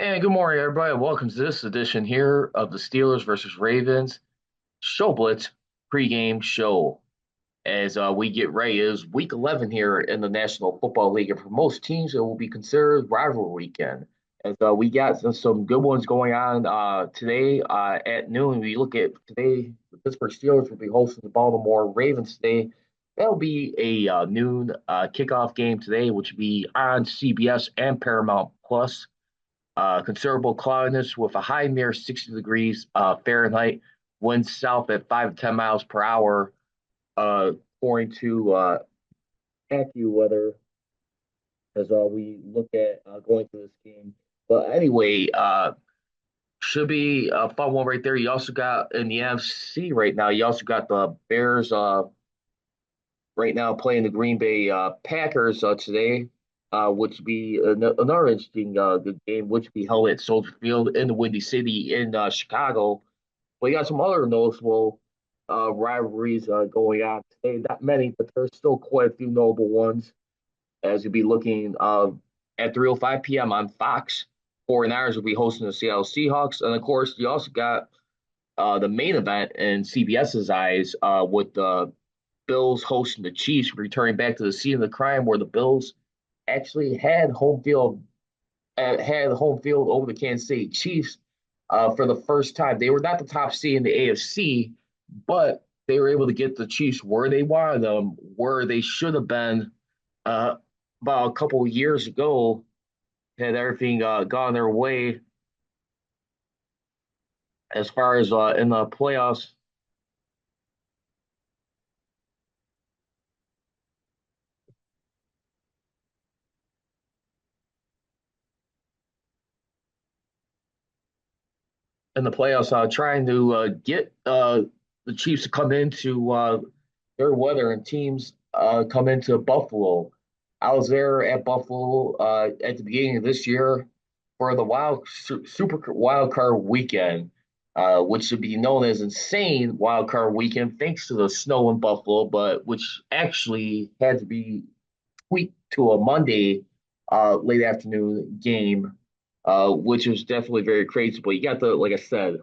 And good morning, everybody. Welcome to this edition here of the Steelers versus Ravens Show Blitz pregame show. As we get ready, it is week 11 here in the National Football League. And for most teams, it will be considered rivalry weekend. As we got some good ones going on today at noon. We look at today, the Pittsburgh Steelers will be hosting the Baltimore Ravens today. That'll be a noon kickoff game today, which will be on CBS and Paramount Plus. Considerable cloudiness with a high near 60 degrees Fahrenheit, winds south at 5 to 10 miles per hour, according to AccuWeather as we look at going to this game. But anyway, should be a fun one right there. You also got in the NFC right now, you also got the Bears right now playing the Green Bay Packers today, which would be another interesting good game, which would be held at Soldier Field in the Windy City in Chicago. We got some other notable rivalries going on today. Not many, but there's still quite a few notable ones. As you'll be looking at 3:05 p.m. on Fox, 49ers will be hosting the Seattle Seahawks, and of course, you also got the main event in CBS's eyes with the Bills hosting the Chiefs, returning back to the scene of the crime where the Bills actually had home field over the Kansas City Chiefs for the first time. They were not the top seed in the AFC, but they were able to get the Chiefs where they wanted them, where they should have been uh, about a couple of years ago. Had everything gone their way as far as in the playoffs. In the playoffs, trying to get the Chiefs to come into their weather and teams come into Buffalo. I was there at Buffalo at the beginning of this year for the Super Wild Card Weekend, which should be known as Insane Wild Card Weekend, thanks to the snow in Buffalo, but which actually had to be tweaked to a Monday late afternoon game, which was definitely very crazy. But you got the, like I said,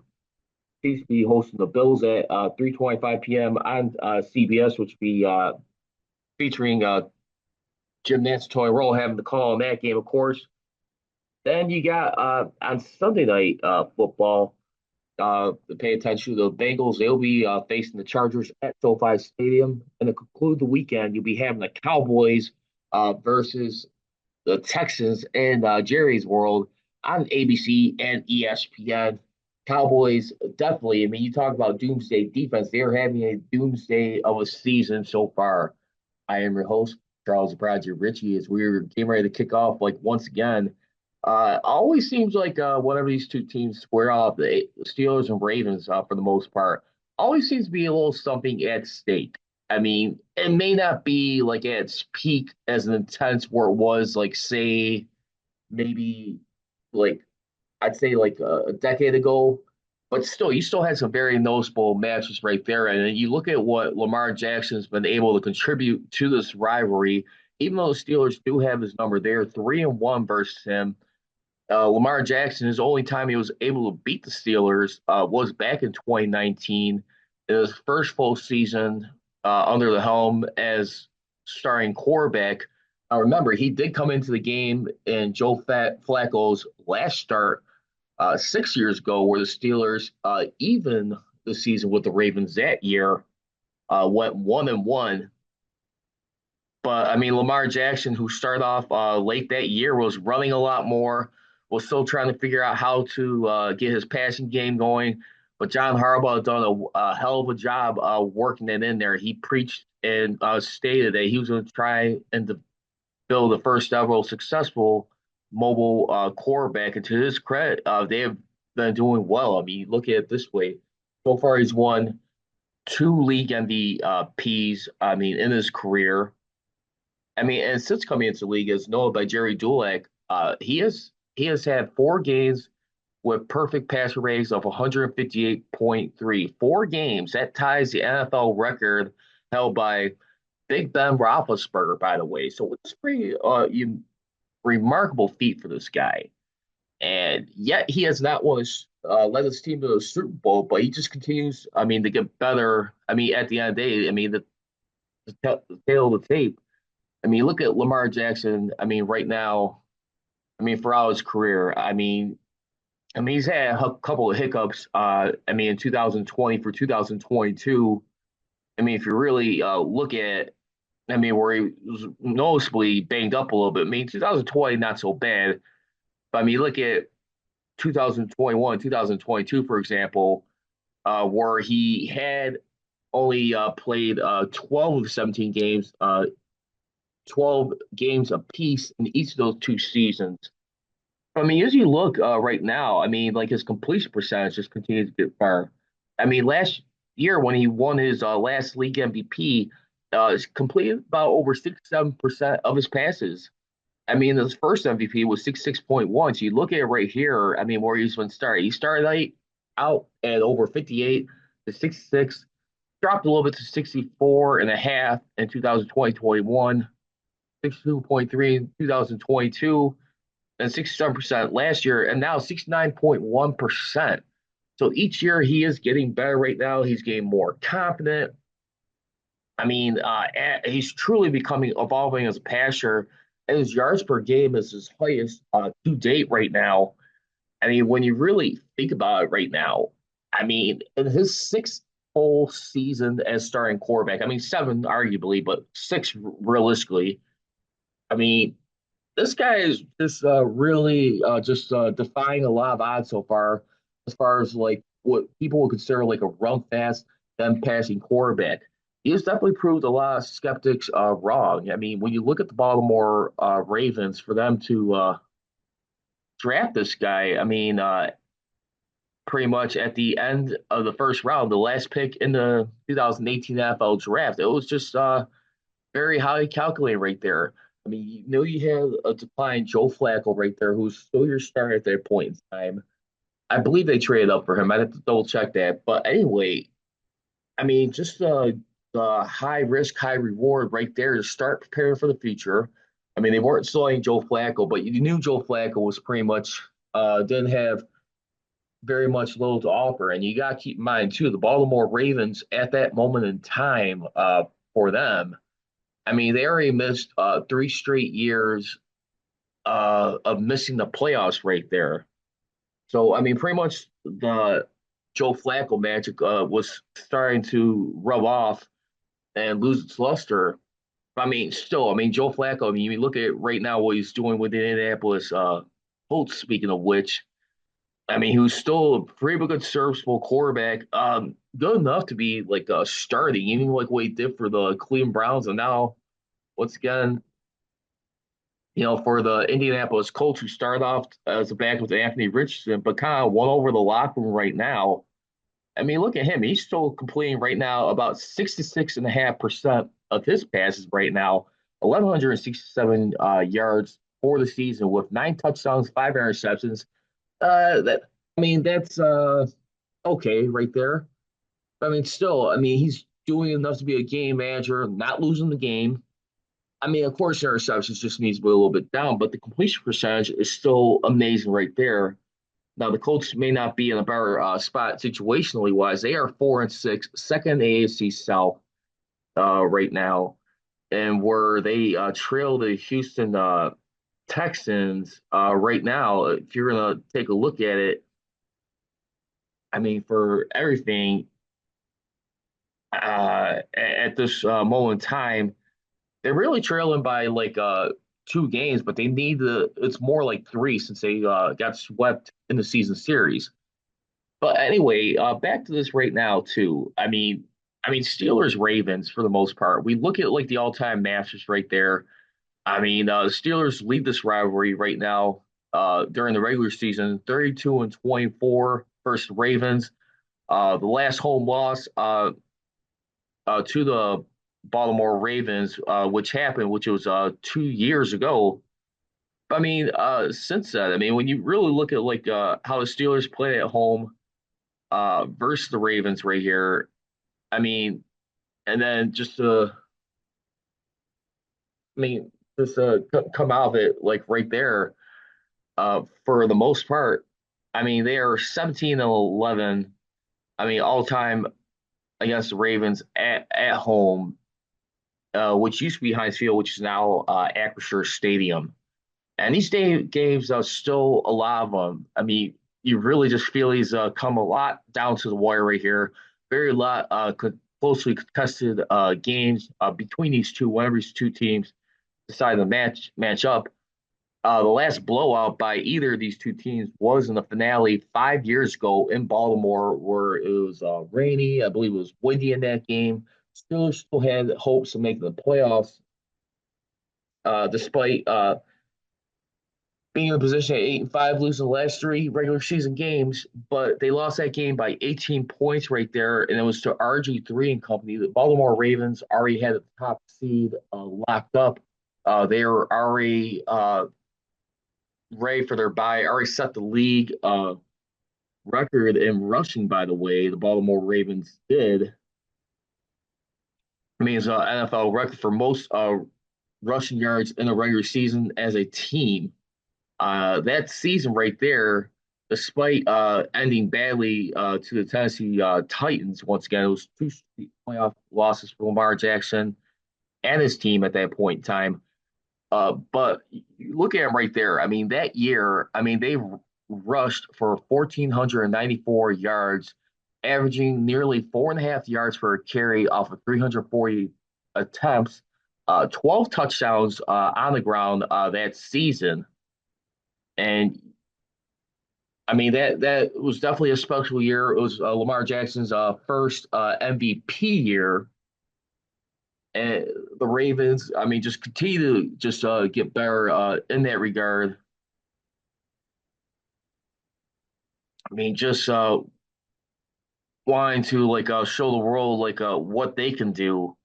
Chiefs be hosting the Bills at 3:25 p.m. on CBS, which be featuring Jim Nantz, Toy Roll having the call on that game, of course. Then you got on Sunday night football. To pay attention to the Bengals, they'll be facing the Chargers at SoFi Stadium, and to conclude the weekend, you'll be having the Cowboys versus the Texans in Jerry's World on ABC and ESPN. Cowboys definitely. I mean, you talk about doomsday defense. They're having a doomsday of a season so far. I am your host, Charles Prodigy Richey, as we're getting ready to kick off like once again. Always seems like whenever these two teams square off, the Steelers and Ravens, for the most part, always seems to be a little something at stake. I mean, it may not be like at its peak as an intense where it was like say maybe like I'd say like a decade ago, but still you still had some very noticeable matches right there. And then you look at what Lamar Jackson's been able to contribute to this rivalry, even though the Steelers do have his number there, 3-1 versus him. Lamar Jackson, his only time he was able to beat the Steelers was back in 2019, his first full season under the helm as starting quarterback. Remember, he did come into the game in Flacco's last start 6 years ago, where the Steelers, even the season with the Ravens that year, went 1-1. But I mean, Lamar Jackson, who started off late that year, was running a lot more, was still trying to figure out how to get his passing game going. But John Harbaugh done a hell of a job working it in there. He preached and stated that he was going to try and build the first ever successful mobile quarterback. And to his credit, they have been doing well. I mean, look at it this way: so far, he's won two league MVPs. I mean, in his career. I mean, and since coming into the league, as known by Jerry Dulac, he has had four games with perfect passer ratings of 158.3. Four games that ties the NFL record held by Big Ben Roethlisberger, by the way. So it's pretty remarkable feat for this guy. and yet he has not led his team to the Super Bowl. But he just continues, I mean, to get better. I mean, at the end of the day, I mean, the tail of the tape. I mean, look at Lamar Jackson. I mean, right now, I mean, throughout his career, I mean, he's had a couple of hiccups. I mean, in 2020 for 2022. I mean, if you really look at, I mean, where he was noticeably banged up a little bit. I mean, 2020 not so bad, but I mean, look at 2021, 2022, for example, where he had only played 12 of 17 games, 12 games apiece in each of those two seasons. I mean, as you look right now, I mean, like his completion percentage just continues to get better. I mean, last year when he won his last league MVP, he's completed about over 67% of his passes. I mean, his first MVP was 66.1. So you look at it right here, I mean, where he's been started. He started out at over 58 to 66, dropped a little bit to 64 and a half in 2020 21, 62.3 in 2022, and 67% last year, and now 69.1%. So each year he is getting better right now. He's getting more confident. I mean, he's truly becoming evolving as a passer, and his yards per game is his highest to date right now. I mean, when you really think about it right now, I mean, in his sixth full season as starting quarterback, I mean, seven arguably, but six realistically. I mean, this guy is just really just defying a lot of odds so far as like what people would consider like a run fast, then passing quarterback. He has definitely proved a lot of skeptics wrong. I mean, when you look at the Baltimore Ravens, for them to draft this guy, I mean, pretty much at the end of the first round, the last pick in the 2018 NFL draft, it was just very highly calculated right there. I mean, you know, you have a decline Joe Flacco right there, who's still your starter at that point in time. I believe they traded up for him. I'd have to double check that. But anyway, I mean, just the high risk, high reward right there to start preparing for the future. I mean, they weren't selling Joe Flacco, but you knew Joe Flacco was pretty much didn't have very much little to offer. And you got to keep in mind, too, the Baltimore Ravens at that moment in time for them, I mean, they already missed three straight years of missing the playoffs right there. So, I mean, pretty much the Joe Flacco magic was starting to rub off and lose its luster. I mean, still, I mean, Joe Flacco, I mean, you look at right now what he's doing with the Indianapolis Colts, speaking of which, I mean, he was still a pretty good serviceable quarterback, good enough to be like starting, even like what he did for the Cleveland Browns. And now, once again, you know, for the Indianapolis Colts, who started off as a back with Anthony Richardson, but kind of won over the locker room right now. I mean, look at him. He's still completing right now about 66.5% of his passes right now, 1,167 yards for the season with nine touchdowns, five interceptions. That I mean, that's okay right there. I mean, still, I mean, he's doing enough to be a game manager, not losing the game. I mean, of course, interceptions just needs to be a little bit down, but the completion percentage is still amazing right there. Now, the Colts may not be in a better spot situationally wise. They are 4-6, second in the AFC South right now, and where they trail the Houston Texans right now. If you're gonna take a look at it, I mean, for everything at this moment in time, they're really trailing by like two games, but they need the it's more like three since they got swept in the season series. But anyway, back to this right now too. I mean Steelers Ravens for the most part. We look at like the all-time masters right there. I mean, the Steelers lead this rivalry right now during the regular season, 32 and 24 versus Ravens. The last home loss to the Baltimore Ravens, which happened, which was 2 years ago. I mean, since then, I mean, when you really look at like how the Steelers play at home versus the Ravens right here, I mean, and then just I mean, just come out of it like right there. for the most part, I mean, they are 17 and 11. I mean, all time against the Ravens at home, which used to be Heinz Field, which is now Acrisure Stadium. And these games are still a lot of them. I mean, you really just feel he's come a lot down to the wire right here. Very lot closely contested games between these two. Whenever these two teams decide to match up, the last blowout by either of these two teams was in the finale 5 years ago in Baltimore, where it was rainy. I believe it was windy in that game. Still had hopes of making the playoffs, despite being in a position at 8-5, losing the last three regular season games, but they lost that game by 18 points right there, and it was to RG3 and company. The Baltimore Ravens already had the top seed locked up. They were already ready for their bye, already set the league record in rushing, by the way. The Baltimore Ravens did. I mean, it's an NFL record for most rushing yards in a regular season as a team. That season right there, despite ending badly to the Tennessee Titans, once again, it was two playoff losses for Lamar Jackson and his team at that point in time. But you look at him right there. I mean, that year, I mean, they rushed for 1,494 yards, averaging nearly 4.5 yards per carry off of 340 attempts, 12 touchdowns on the ground that season. And I mean that was definitely a special year. It was Lamar Jackson's first MVP year, and the Ravens. I mean, just continue to just get better in that regard. I mean, just wanting to like show the world like what they can do.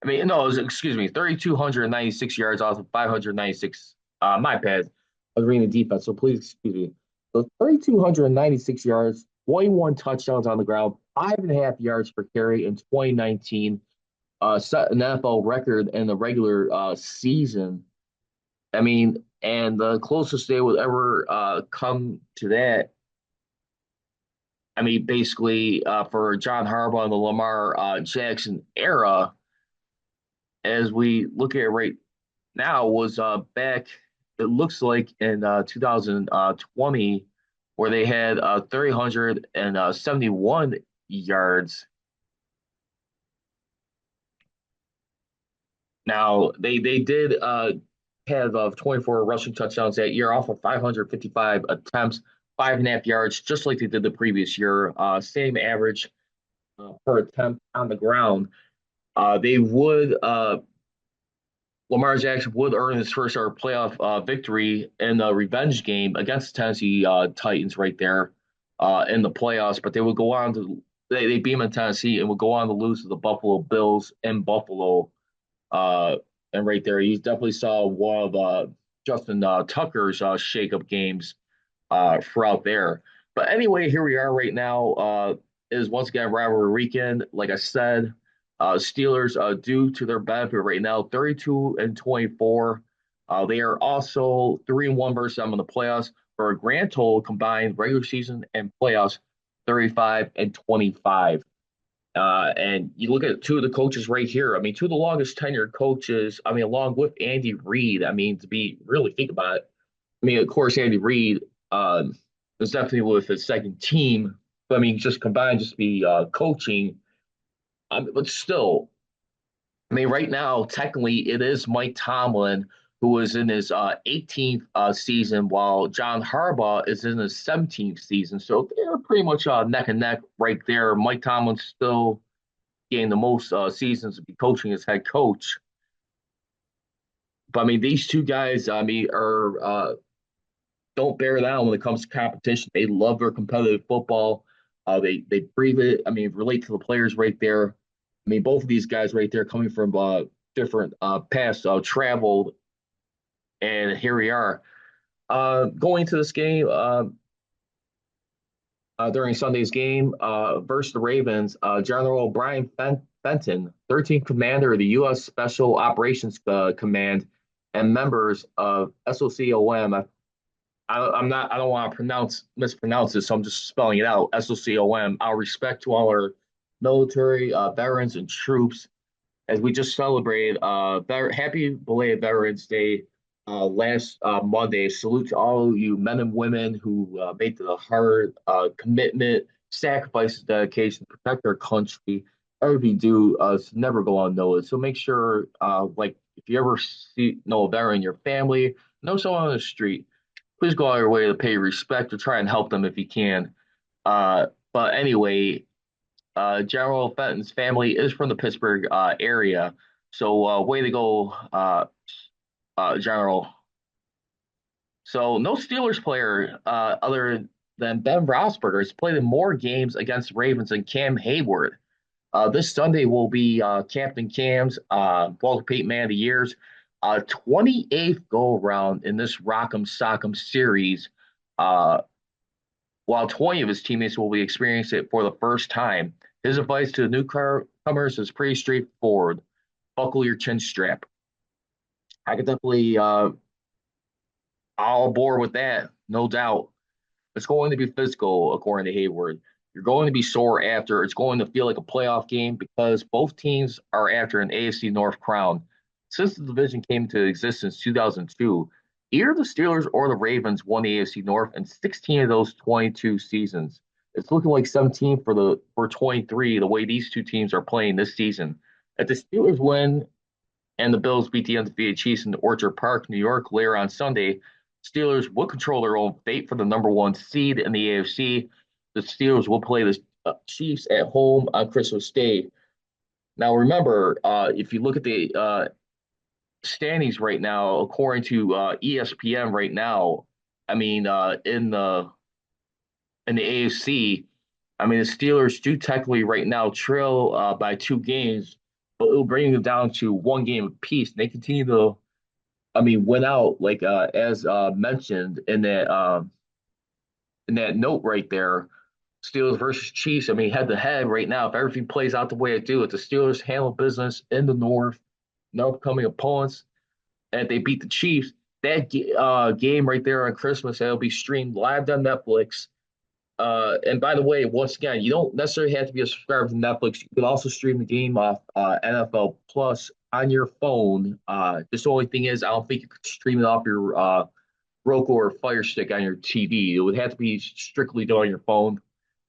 I mean, no, it was, excuse me, 3,296 yards off of 596. My bad. I was reading the defense, so please excuse me. So 3,296 yards, 21 touchdowns on the ground, 5.5 yards per carry in 2019. Set an NFL record in the regular season. I mean, and the closest they would ever come to that. I mean, basically for John Harbaugh and the Lamar Jackson era, as we look at it right now, was back, it looks like in 2020, where they had 371 yards. Now, they did have 24 rushing touchdowns that year off of 555 attempts, 5.5 yards, just like they did the previous year. Same average per attempt on the ground. They would Lamar Jackson would earn his first ever playoff victory in the revenge game against the Tennessee Titans right there in the playoffs. But they would go on to they beat them in Tennessee and would go on to lose to the Buffalo Bills in Buffalo. Uh, and right there, you definitely saw one of Justin Tucker's shakeup games throughout there. But anyway, here we are right now. Is once again rivalry weekend. Like I said, Steelers due to their benefit right now, 32 and 24. They are also 3-1 versus them in the playoffs for a grand total combined regular season and playoffs, 35 and 25. And you look at two of the coaches right here. I mean, two of the longest tenured coaches. I mean, along with Andy Reid. I mean, to be really think about it. I mean, of course, Andy Reid was definitely with his second team. But I mean, just combined, just be coaching. But still, I mean, right now, technically, it is Mike Tomlin who is in his 18th season, while John Harbaugh is in his 17th season. So they're pretty much neck and neck right there. Mike Tomlin's still getting the most seasons to be coaching as head coach. But I mean, these two guys, I mean, are don't bear down when it comes to competition. They love their competitive football. They breathe it. I mean, relate to the players right there. I mean, both of these guys right there coming from different past traveled, and here we are. Going to this game during Sunday's game versus the Ravens, General Brian Fenton, 13th Commander of the U.S. Special Operations Command, and members of SOCOM I don't want to mispronounce this, so I'm just spelling it out. SOCOM. Our respect to all our military veterans and troops as we just celebrated happy belated Veterans Day last Monday. Salute to all you men and women who made the hard commitment, sacrifices, dedication to protect our country. Everything do never go unnoticed. So make sure, like, if you ever know a veteran in your family, know someone on the street, please go out of your way to pay respect or try and help them if you can. But anyway, General Fenton's family is from the Pittsburgh area. So way to go, General. So no Steelers player other than Ben Roethlisberger has played in more games against the Ravens than Cam Hayward. This Sunday will be Captain Cam's Walter Payton Man of the Year's 28th go around in this Rock'em Sock'em series. Uh, while 20 of his teammates will be experiencing it for the first time. His advice to the newcomers is pretty straightforward. Buckle your chin strap. I could definitely all aboard with that, no doubt. It's going to be physical, according to Hayward. You're going to be sore after. It's going to feel like a playoff game because both teams are after an AFC North crown. Since the division came into existence in 2002, either the Steelers or the Ravens won the AFC North in 16 of those 22 seasons. It's looking like 17 for 23 the way these two teams are playing this season. If the Steelers win and the Bills beat the undefeated Chiefs in Orchard Park, New York later on Sunday, Steelers will control their own fate for the number one seed in the AFC. The Steelers will play the Chiefs at home on Christmas Day. Now, remember, if you look at the standings right now, according to ESPN right now, I mean, in the AFC, I mean, the Steelers do technically right now trail by two games, but it'll bring them down to one game apiece. And they continue to, I mean, win out like as mentioned in that note right there. Steelers versus Chiefs. I mean, head to head right now. If everything plays out the way it do, if the Steelers handle business in the North, no upcoming opponents, and if they beat the Chiefs, that game right there on Christmas, that'll be streamed live on Netflix. And by the way, once again, you don't necessarily have to be a subscriber to Netflix. You can also stream the game off NFL Plus on your phone. Just the only thing is, I don't think you could stream it off your Roku or Fire Stick on your TV. It would have to be strictly done on your phone.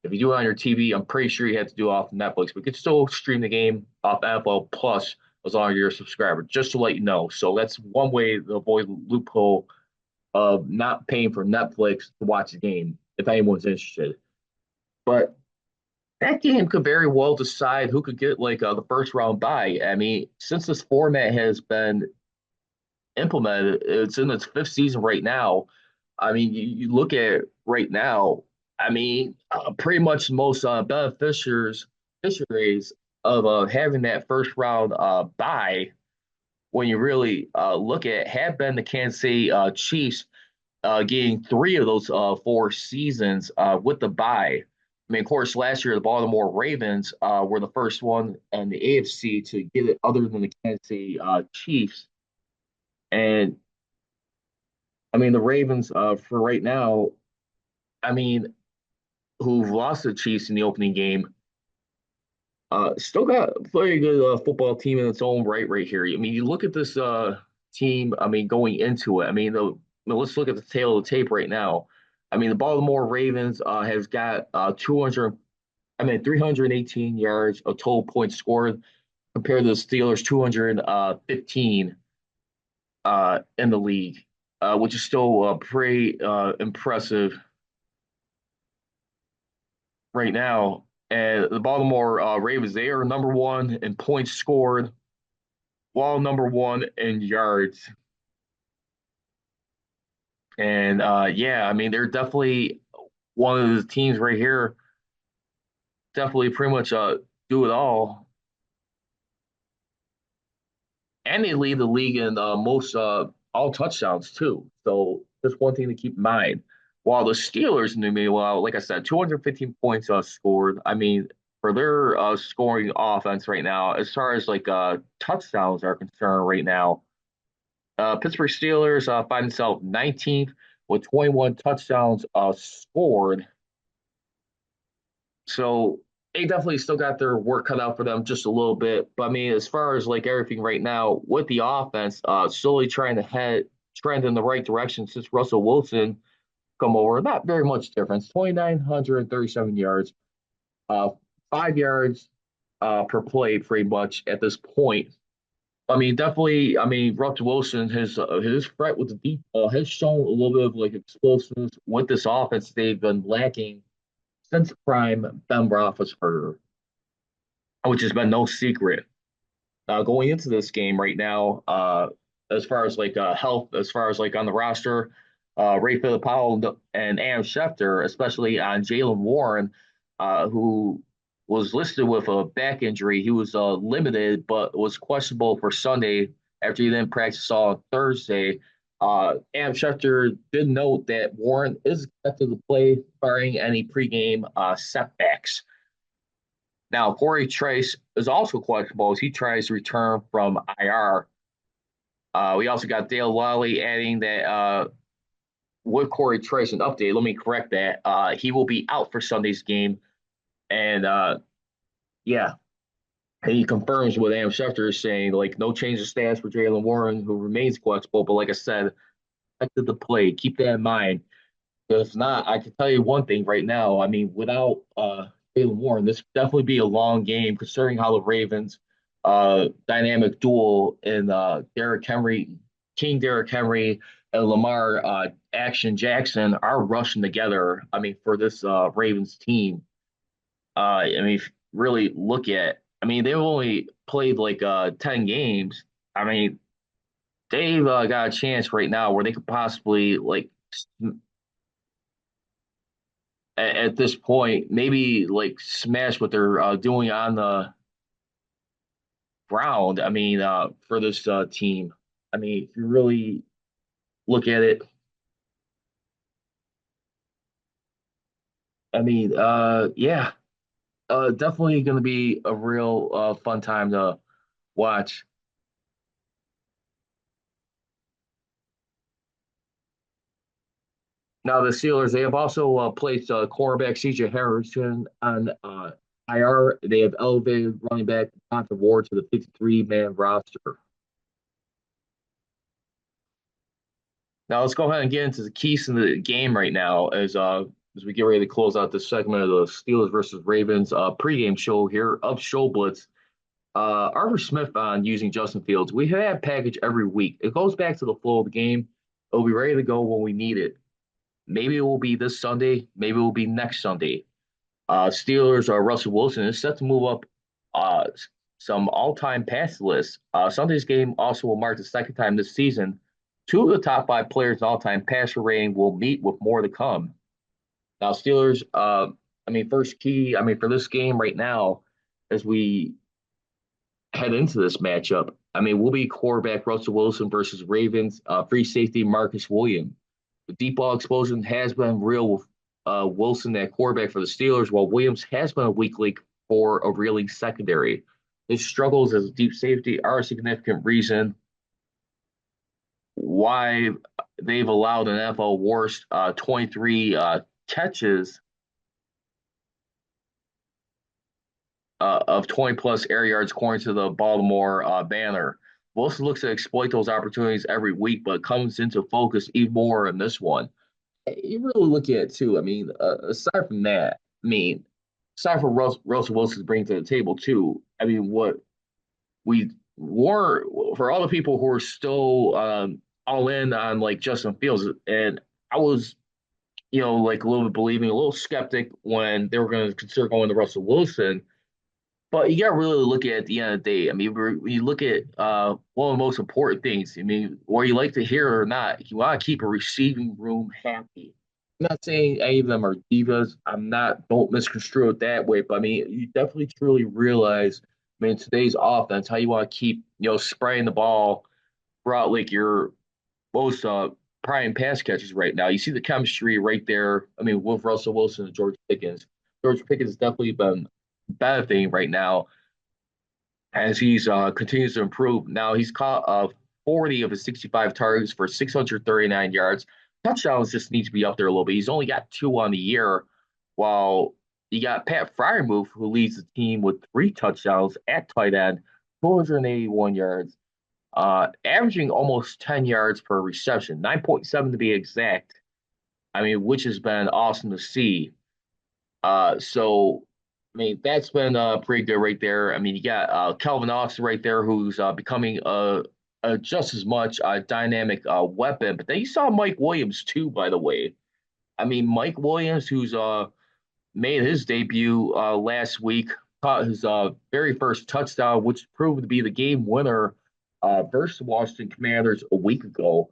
If you do it on your TV, I'm pretty sure you have to do it off Netflix. But you can still stream the game off NFL Plus as long as you're a subscriber, just to let you know. So that's one way to avoid the loophole of not paying for Netflix to watch the game if anyone's interested. But that game could very well decide who could get like the first round bye. I mean, since this format has been implemented, it's in its fifth season right now. I mean, you look at it right now. I mean, pretty much the most beneficiaries of having that first round bye, when you really look at it, have been the Kansas City Chiefs getting three of those four seasons with the bye. I mean, of course, last year the Baltimore Ravens were the first one in the AFC to get it, other than the Kansas City Chiefs. And I mean, the Ravens for right now, I mean, who've lost the Chiefs in the opening game, still got a very good football team in its own right here. I mean, you look at this team. I mean, going into it, I mean, let's look at the tail of the tape right now. I mean, the Baltimore Ravens has got 318 yards of total points scored compared to the Steelers 215 in the league, which is still pretty impressive right now. And the Baltimore Ravens, they are number one in points scored, while number one in yards. And yeah, I mean, they're definitely one of the teams right here, definitely pretty much do it all. And they lead the league in most all touchdowns too. So just one thing to keep in mind. While the Steelers, in the meanwhile, like I said, 215 points scored. I mean, for their scoring offense right now, as far as like touchdowns are concerned right now, Pittsburgh Steelers find themselves 19th, with 21 touchdowns scored. So they definitely still got their work cut out for them just a little bit. But I mean, as far as like everything right now with the offense, slowly trying to head trend in the right direction since Russell Wilson come over. Not very much difference. 2,937 yards, uh, 5 yards per play, pretty much at this point. I mean, definitely. I mean, Russell Wilson, his threat with the deep has shown a little bit of like explosiveness with this offense. They've been lacking since prime Ben Roethlisberger, which has been no secret. Going into this game right now, as far as like health, as far as like on the roster, Ray Filipowell and Adam Schefter, especially on Jalen Warren, who was listed with a back injury. He was limited, but was questionable for Sunday after he then practiced on Thursday. Adam Schefter did note that Warren is expected to play, barring any pregame setbacks. Now, Corey Trace is also questionable as he tries to return from IR. We also got Dale Lally adding that with Corey Trace, an update. Let me correct that. He will be out for Sunday's game. And yeah, and he confirms what Adam Schefter is saying, like no change of status for Jalen Warren, who remains questionable. But like I said, expected to play. Keep that in mind. If not, I can tell you one thing right now. I mean, without Jalen Warren, this would definitely be a long game, considering how the Ravens' dynamic duel in Derrick Henry, King Derrick Henry, and Lamar Action Jackson are rushing together. I mean, for this Ravens team, I mean, if you really look at, I mean, they've only played like 10 games. I mean, they've got a chance right now where they could possibly like at this point, maybe like smash what they're doing on the ground. I mean, for this team, I mean, if you really look at it, I mean, yeah, definitely going to be a real fun time to watch. Now, the Steelers, they have also placed cornerback CJ Harrison on IR. They have elevated running back Devonta Ward to the 53-man roster. Now let's go ahead and get into the keys to the game right now as we get ready to close out this segment of the Steelers versus Ravens pregame show here of Show Blitz. Arthur Smith on using Justin Fields. We have a package every week. It goes back to the flow of the game. It'll be ready to go when we need it. Maybe it will be this Sunday. Maybe it will be next Sunday. Steelers Russell Wilson is set to move up uh, some all-time pass lists. Sunday's game also will mark the second time this season. Two of the top five players in all-time passer rating will meet with more to come. Now, Steelers, I mean, first key, I mean, for this game right now, as we head into this matchup, I mean, will be quarterback Russell Wilson versus Ravens, free safety Marcus Williams. The deep ball explosion has been real with Wilson at quarterback for the Steelers, while Williams has been a weak link for a reeling secondary. His struggles as a deep safety are a significant reason why they've allowed an NFL worst 23 catches of 20 plus air yards, according to the Baltimore Banner. Wilson looks to exploit those opportunities every week, but comes into focus even more in this one. You really look at it too. I mean, aside from that, I mean, aside from Russell Wilson's bring to the table too. I mean, what we were for all the people who are still all in on like Justin Fields, and I was, like a little bit believing, a little skeptic when they were going to consider going to Russell Wilson. But you got to really look at the end of the day. I mean, when you look at one of the most important things, I mean, whether you like to hear it or not, you want to keep a receiving room happy. I'm not saying any of them are divas. Don't misconstrue it that way. But I mean, you definitely truly realize, I mean, today's offense, how you want to keep, spraying the ball throughout like your most prime pass catches right now. You see the chemistry right there. I mean, with Russell Wilson and George Pickens. George Pickens has definitely been benefiting right now as he's continues to improve. Now he's caught 40 of his 65 targets for 639 yards. touchdowns just need to be up there a little bit. He's only got two on the year, while you got Pat Fryermuth, who leads the team with three touchdowns at tight end, 281 yards, averaging almost 10 yards per reception, 9.7 to be exact. I mean, which has been awesome to see. So, I mean, that's been pretty good right there. I mean, you got Calvin Austin right there, who's becoming just as much a dynamic weapon. But then you saw Mike Williams too, by the way. I mean, Mike Williams, who's made his debut last week, caught his very first touchdown, which proved to be the game winner versus the Washington Commanders a week ago.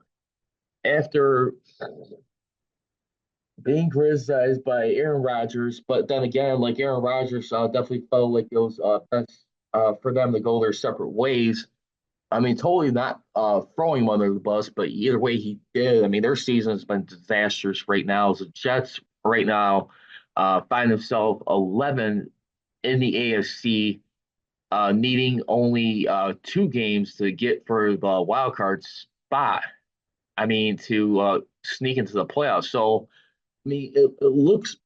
After being criticized by Aaron Rodgers, but then again, like Aaron Rodgers definitely felt like it was best for them to go their separate ways. I mean, totally not throwing him under the bus, but either way he did. I mean, their season has been disastrous right now. The Jets right now find themselves 11 in the AFC, needing only two games to get for the wild card spot. I mean, to sneak into the playoffs. So, I mean, it looks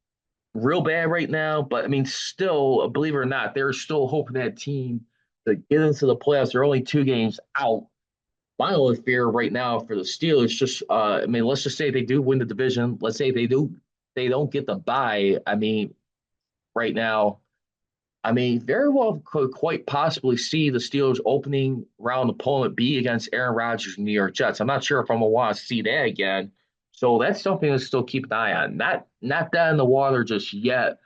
real bad right now, but I mean, still, believe it or not, they're still hoping that team to get into the playoffs. They're only two games out. My only fear right now for the Steelers, just I mean, let's just say they do win the division. Let's say they don't get the bye. I mean, right now, I mean, very well could quite possibly see the Steelers opening round opponent be against Aaron Rodgers and New York Jets. I'm not sure if I'm gonna want to see that again. So that's something to still keep an eye on. Not that in the water just yet.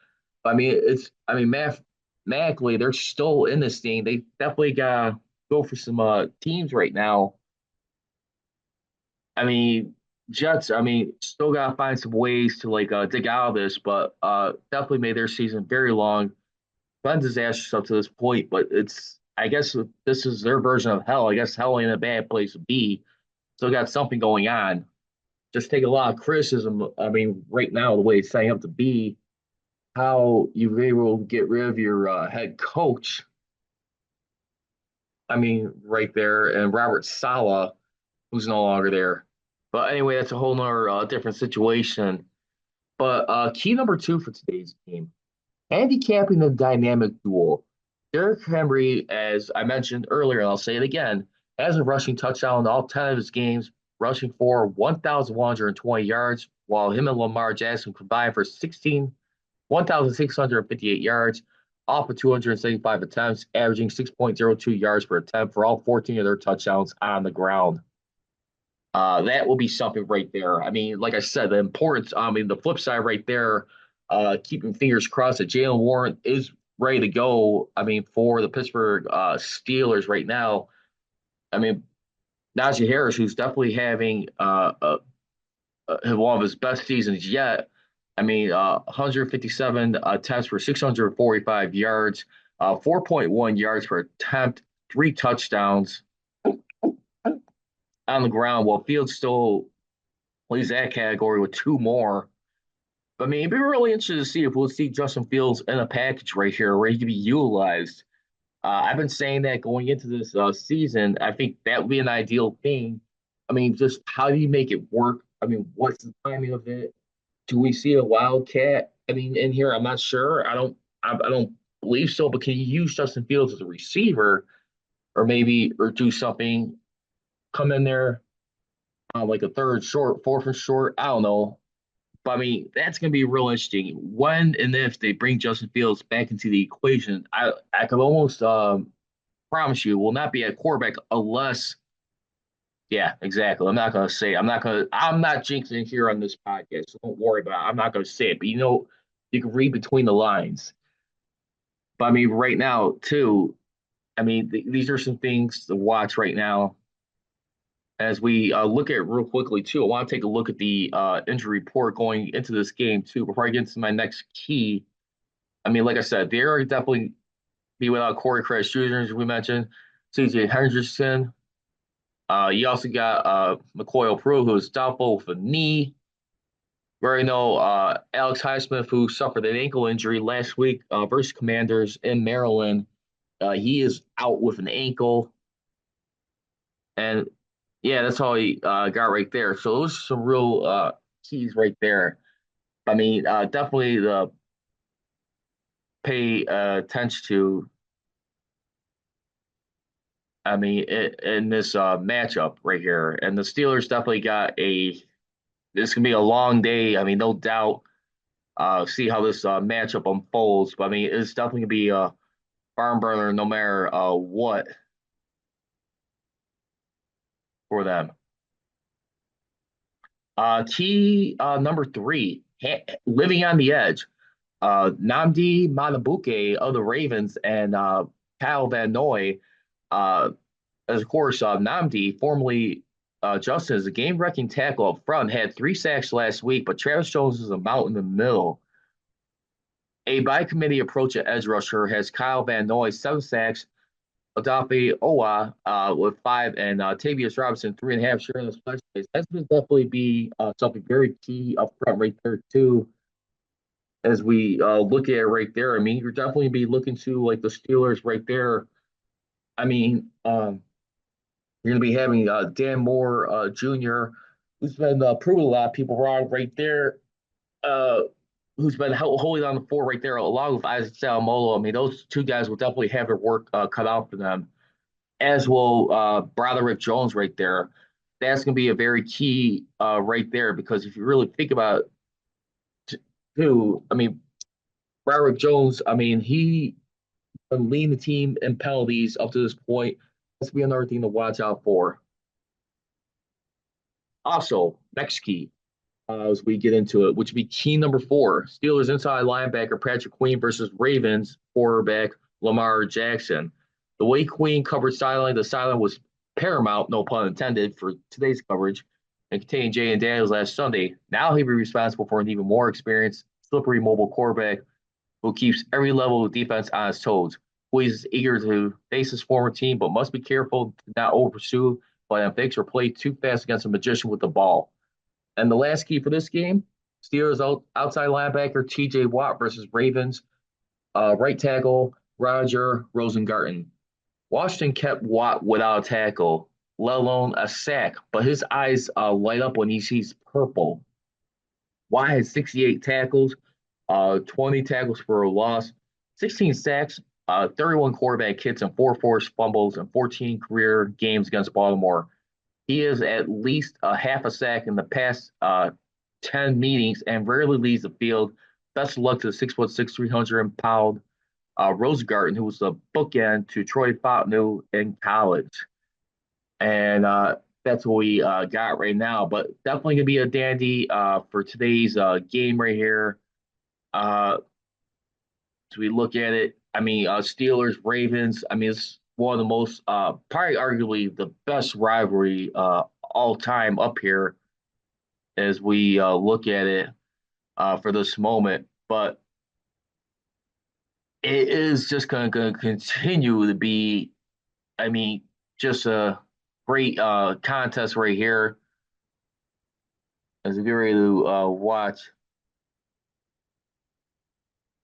But I mean, mathematically they're still in this thing. They definitely gotta go for some teams right now. I mean, Jets, I mean, still gotta find some ways to like dig out of this, but definitely made their season very long, been disastrous up to this point, but it's I guess this is their version of hell. I guess hell ain't a bad place to be. Still got something going on. Just take a lot of criticism. I mean, right now the way it's setting up to be, how you were able to get rid of your head coach. I mean, right there, and Robert Sala, who's no longer there. But anyway, that's a whole nother different situation. But key number two for today's game, handicapping the dynamic duel. Derrick Henry, as I mentioned earlier, and I'll say it again, has a rushing touchdown in all 10 of his games, rushing for 1,120 yards, while him and Lamar Jackson combined for 1,658 yards off of 275 attempts, averaging 6.02 yards per attempt for all 14 of their touchdowns on the ground. That will be something right there. I mean, like I said, the importance, I mean, the flip side right there, keeping fingers crossed that Jalen Warren is ready to go. I mean, for the Pittsburgh Steelers right now, I mean, Najee Harris, who's definitely having one of his best seasons yet. I mean, 157 attempts for 645 yards, 4.1 yards per attempt, three touchdowns on the ground, while Fields still plays that category with two more. I mean, it'd be really interesting to see if we'll see Justin Fields in a package right here, ready to be utilized. I've been saying that going into this season. I think that would be an ideal thing. I mean, just how do you make it work? I mean, what's the timing of it? Do we see a wildcat? I mean, in here, I'm not sure. I don't believe so. But can you use Justin Fields as a receiver, or maybe, or do something? Come in there like a third short, fourth and short. I don't know. But I mean, that's going to be real interesting. When and if they bring Justin Fields back into the equation, I could almost promise you will not be at quarterback unless, yeah, exactly. I'm not jinxing here on this podcast. So don't worry about it. I'm not going to say it. But you can read between the lines. But I mean, right now, too, I mean, these are some things to watch right now as we look at it real quickly too. I want to take a look at the injury report going into this game too before I get into my next key. I mean, like I said, they are definitely be without Corey Crash Jr. as we mentioned, C.J. Henderson. You also got McCoy Pro, who is doubtful with a knee. We already know Alex Highsmith, who suffered an ankle injury last week versus Commanders in Maryland. He is out with an ankle. And Yeah, that's all he got right there. So those are some real keys right there. I mean, definitely the pay attention to. I mean, in this matchup right here, and the Steelers definitely got a. This can be a long day. I mean, no doubt. See how this matchup unfolds. But I mean, it's definitely gonna be a barn burner, no matter what for them. Key number three, living on the edge. Namdi Manabuke of the Ravens and Kyle Van Noy. Uh, as of course, Namdi, formerly Justin, is a game-wrecking tackle up front, had 3 sacks last week, but Travis Jones is a mountain in the middle. A by committee approach at edge rusher has Kyle Van Noy 7 sacks, Adafe Owa with five, and Tavius Robinson 3.5 sharing those flex plays. That's going to definitely be something very key up front right there too. As we look at it right there, I mean, you're definitely be looking to like the Steelers right there. I mean, you're going to be having Dan Moore Jr., who's been proving a lot of people wrong right there. Uh, who's been holding on the floor right there, along with Isaac Salamolo. I mean, those two guys will definitely have their work cut out for them, as will Broderick Jones right there. That's going to be a very key right there because if you really think about it, too, I mean, Broderick Jones, I mean, he can lead the team in penalties up to this point. That's be another thing to watch out for. Also, next key, as we get into it, which would be key number four, Steelers inside linebacker Patrick Queen versus Ravens quarterback Lamar Jackson. The way Queen covered sideline, the sideline was paramount, no pun intended, for today's coverage and contained Jay and Daniels last Sunday. Now he'll be responsible for an even more experienced, slippery mobile quarterback who keeps every level of defense on his toes. Who is eager to face his former team, but must be careful to not over pursue by mistakes or play too fast against a magician with the ball. And the last key for this game, Steelers outside linebacker TJ Watt versus Ravens right tackle Roger Rosengarten. Washington kept Watt without a tackle, let alone a sack, but his eyes light up when he sees purple. Watt had 68 tackles, 20 tackles for a loss, 16 sacks, 31 quarterback hits, and four forced fumbles, and 14 career games against Baltimore. He is at least a half a sack in the past 10 meetings and rarely leaves the field. Best of luck to the 6'6", 300-pound Rosengarten, who was the bookend to Troy Fautanu in college. And that's what we got right now. But definitely going to be a dandy for today's game right here. As we look at it, I mean, Steelers, Ravens, I mean, it's one of the most, probably arguably the best rivalry all time up here as we look at it for this moment. But it is just going to continue to be, I mean, just a great contest right here as we get ready to watch.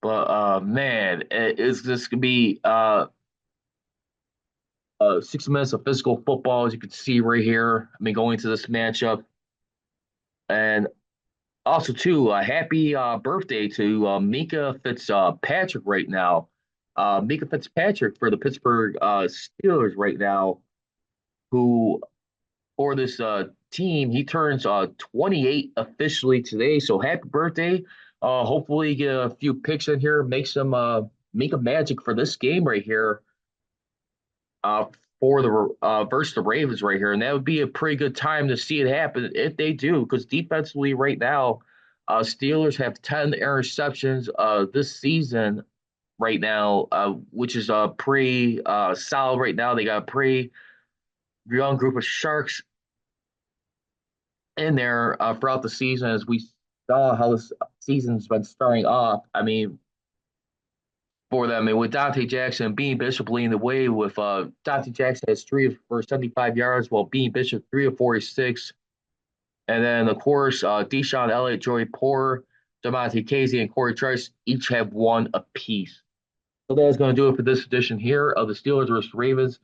But man, it's just going to be 6 minutes of physical football, as you can see right here. I mean, going into this matchup. And also, too, a happy birthday to Mika Fitzpatrick right now. Mika Fitzpatrick for the Pittsburgh Steelers right now, who for this team, he turns 28 officially today. So happy birthday. Hopefully, get a few picks in here, make a magic for this game right here uh, for the versus the Ravens right here, and that would be a pretty good time to see it happen if they do. Because defensively, right now, Steelers have 10 interceptions this season right now, which is pretty solid right now. They got a pretty young group of sharks in there throughout the season, as we saw how this season's been starting off. I mean, for them. And with Dante Jackson and Bean Bishop leading the way, with Dante Jackson has three for 75 yards, while Bean Bishop 3 of 46. And then, of course, Deshaun Elliott, Joey Porter, Demonte Casey, and Corey Trice each have one apiece. So that's going to do it for this edition here of the Steelers versus Ravens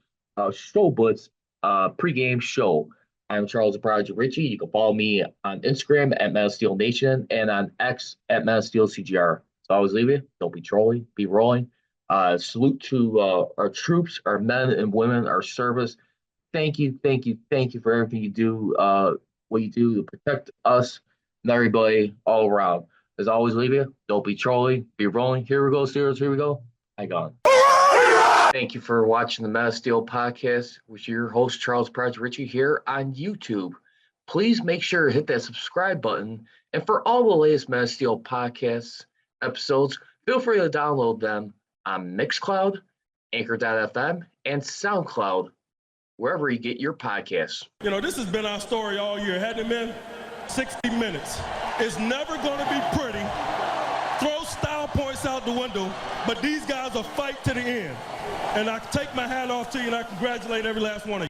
show blitz pregame show. I'm Charles the Prodigy Richey. You can follow me on Instagram at Man of Steel Nation and on X at Man of Steel CGR. So I always leave you. Don't be trolling, be rolling. Salute to our troops, our men and women, our service. Thank you, thank you, thank you for everything you do, what you do to protect us and everybody all around. As always, leave you. Don't be trolling, be rolling. Here we go, Steelers. Here we go. I gone. Thank you for watching the Mass Steel podcast with your host, Charles Prodigy Richey, here on YouTube. Please make sure to hit that subscribe button. And for all the latest Mass Steel podcast episodes, feel free to download them on Mixcloud, Anchor.fm, and SoundCloud, wherever you get your podcasts. You know, this has been our story all year, hasn't it been? 60 minutes. It's never going to be pretty. Throw style points out the window, but these guys will fight to the end. And I take my hat off to you, and I congratulate every last one of you.